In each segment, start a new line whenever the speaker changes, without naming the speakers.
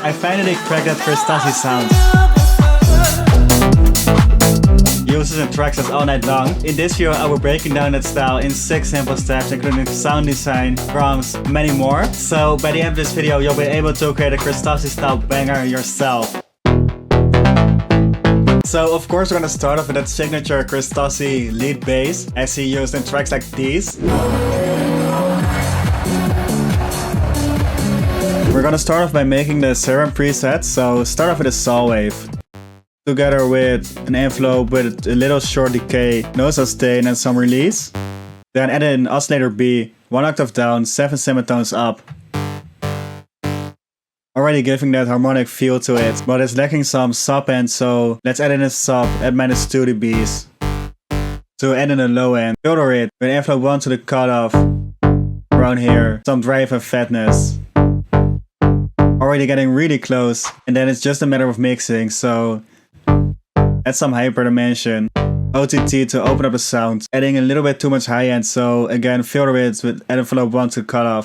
I finally cracked that Chris Stussy sound. Uses and tracks us all night long. In this video I will breaking down that style in 6 simple steps, including sound design, drums, many more. So by the end of this video you'll be able to create a Chris Stussy style banger yourself. So of course we're gonna start off with that signature Chris Stussy lead bass, as he used in tracks like these. We're gonna start off by making the Serum preset, so start off with a saw wave. Together with an envelope with a little short decay, no sustain and some release. Then add in oscillator B, 1 octave down, 7 semitones up. Already giving that harmonic feel to it, but it's lacking some sub end, so let's add in a sub at -2 dBs. To add in a low end, filter it with envelope 1 to the cutoff. Around here, some drive and fatness. Already getting really close, and then it's just a matter of mixing, so add some hyper dimension, OTT to open up the sound, adding a little bit too much high end, so again filter it with envelope 1 to cut off.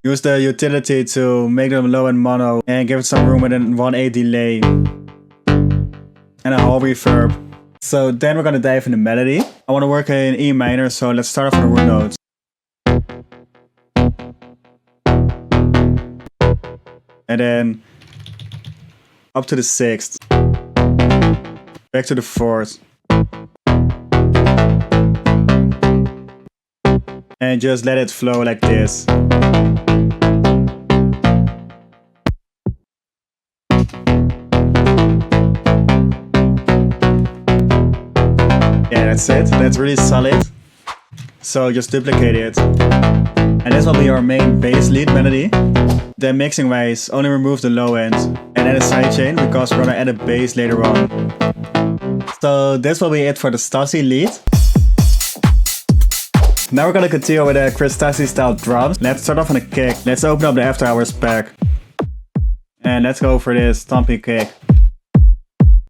Use the utility to make them low and mono and give it some room with a 1/8 delay and a whole reverb. So then we're gonna dive in the melody. I want to work in E minor, so let's start off with the root notes. And then up to the 6th. Back to the 4th. And just let it flow like this. Yeah, that's it. That's really solid. So just duplicate it. And this will be our main bass lead melody. Then mixing wise, only remove the low end and add a sidechain because we're gonna add a bass later on. So this will be it for the Stussy lead. Now we're gonna continue with the Chris Stussy style drums. Let's start off on a kick. Let's open up the After Hours pack. And let's go for this stompy kick.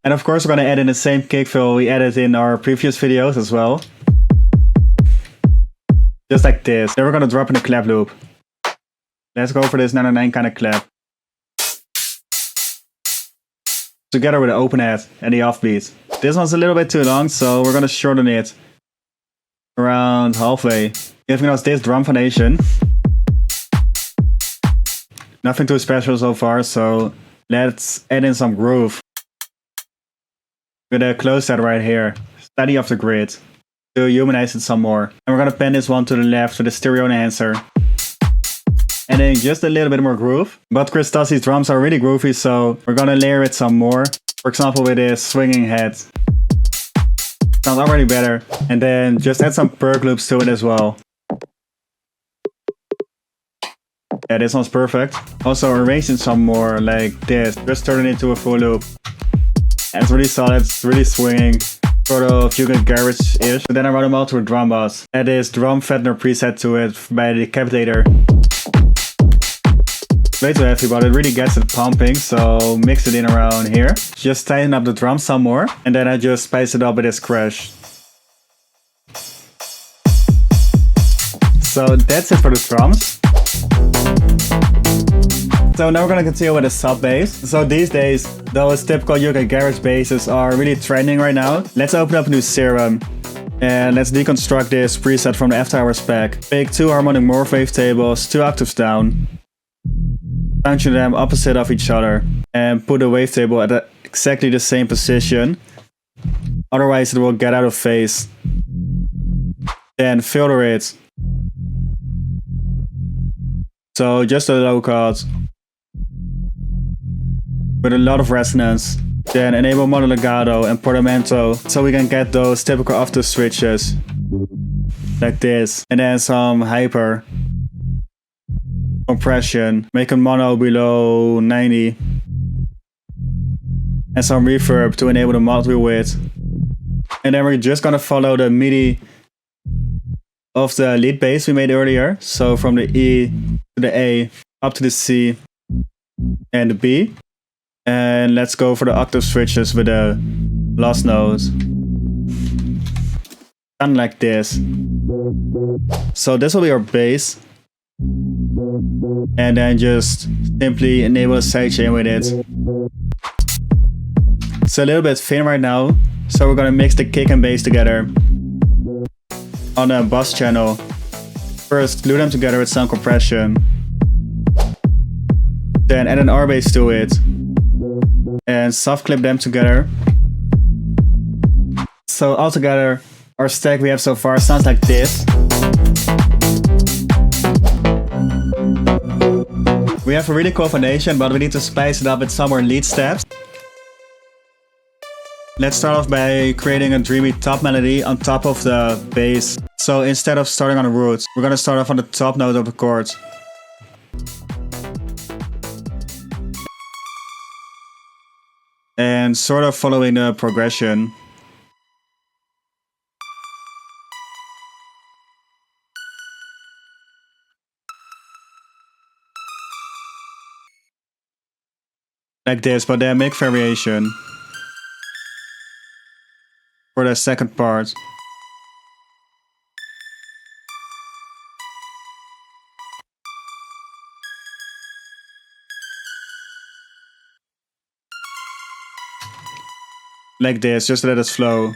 And of course we're gonna add in the same kick fill we added in our previous videos as well. Just like this. Then we're gonna drop in the clap loop. Let's go for this 909 kind of clap. Together with the open head and the offbeat. This one's a little bit too long, so we're gonna shorten it around halfway, giving us this drum foundation. Nothing too special so far, so let's add in some groove. With a close set right here, slightly off the grid, to humanize it some more. And we're gonna pan this one to the left with a stereo enhancer. And then just a little bit more groove. But Chris Stussy's drums are really groovy, so we're gonna layer it some more. For example with this swinging head. Sounds already better. And then just add some perk loops to it as well. Yeah, this one's perfect. Also arrange it some more like this. Just turn it into a full loop. And it's really solid, it's really swinging. Sort of fugal garage-ish. But then I run them out to a drum bus. Add this drum fattener preset to it by the Decapitator. Way too heavy, but it really gets it pumping, so mix it in around here. Just tighten up the drums some more, and then I just spice it up with this crash. So that's it for the drums. So now we're gonna continue with the sub bass. So these days, those typical UK garage basses are really trending right now. Let's open up a new Serum. And let's deconstruct this preset from the After Hours pack. Pick 2 harmonic morph wavetables, 2 octaves down. Function them opposite of each other and put the wavetable at exactly the same position, otherwise it will get out of phase. Then filter it, so just a low cut with a lot of resonance. Then enable mono legato and portamento so we can get those typical octave switches like this, and then some hyper compression, make a mono below 90, and some reverb to enable the multi width. And then we're just gonna follow the MIDI of the lead bass we made earlier, so from the E to the A up to the C and the B. And let's go for the octave switches with the last note. Kind of like this. So this will be our bass. And then just simply enable a sidechain with it. It's a little bit thin right now, so we're gonna mix the kick and bass together on a bass channel. First, glue them together with some compression. Then add an R bass to it. And soft clip them together. So altogether, our stack we have so far sounds like this. We have a really cool foundation, but we need to spice it up with some more lead steps. Let's start off by creating a dreamy top melody on top of the bass. So instead of starting on the root, we're gonna start off on the top note of the chord. And sort of following the progression. Like this, but then make variation for the second part. Like this, just let it flow.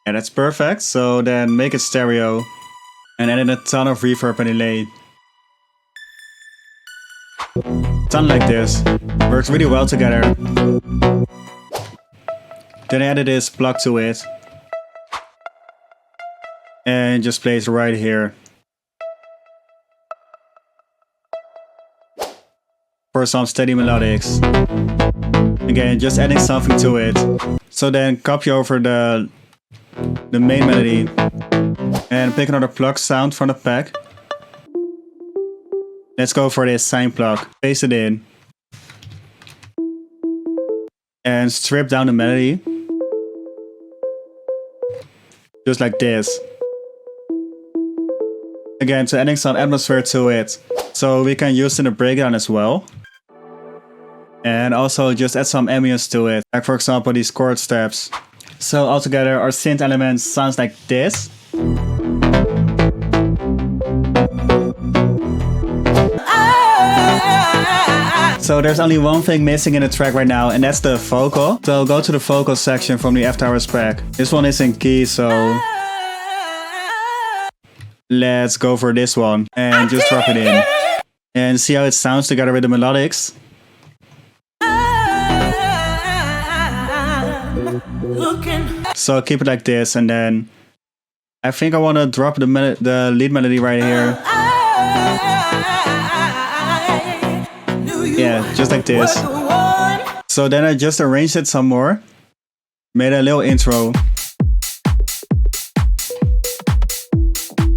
And that's perfect. So then make it stereo and add in a ton of reverb and delay. Done like this. Works really well together. Then I added this plug to it. And just place right here. For some steady melodics. Again, just adding something to it. So then copy over the main melody. And pick another plug sound from the pack. Let's go for this sine plug. Paste it in. And strip down the melody. Just like this. Again, so adding some atmosphere to it. So we can use it in the breakdown as well. And also just add some ambience to it. Like for example these chord steps. So altogether our synth element sounds like this. So there's only one thing missing in the track right now, and that's the vocal. So go to the vocal section from the After Hours pack. This one is in key, so let's go for this one and just drop it in. And see how it sounds together with the melodics. So keep it like this, and then I think I want to drop the lead melody right here. Yeah, just like this. So then I just arranged it some more. Made a little intro.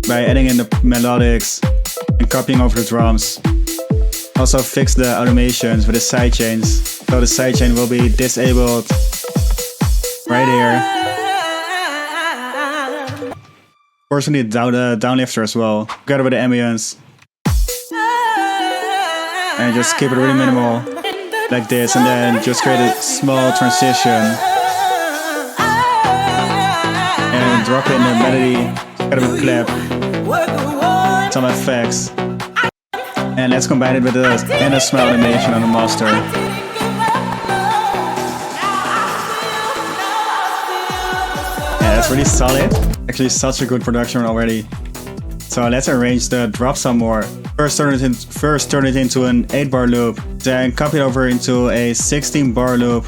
By adding in the melodics and copying over the drums. Also fix the automations with the sidechains. So the sidechain will be disabled right here. Of course we need downlifter as well. Together with the ambience. And just keep it really minimal, like this, and then just create a small transition. And drop it in the melody, together with clap, some effects. And let's combine it with the inner smile animation on the master. Yeah, that's really solid. Actually such a good production already. So let's arrange the drop some more. First turn it into an 8-bar loop, then copy it over into a 16-bar loop,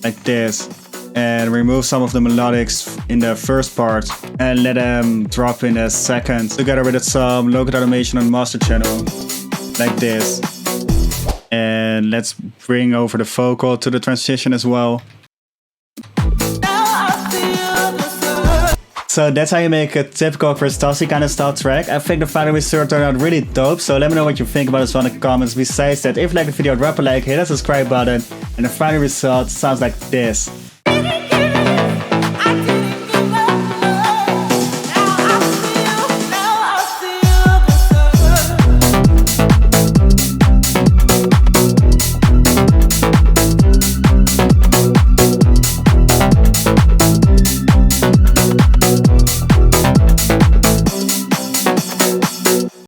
like this, and remove some of the melodics in the first part, and let them drop in the second, together with some local automation on the master channel, like this. And let's bring over the vocal to the transition as well. So that's how you make a typical Chris Stussy kind of style track. I think the final result turned out really dope, so let me know what you think about this one in the comments. Besides that, if you like the video, drop a like, hit that subscribe button, and the final result sounds like this.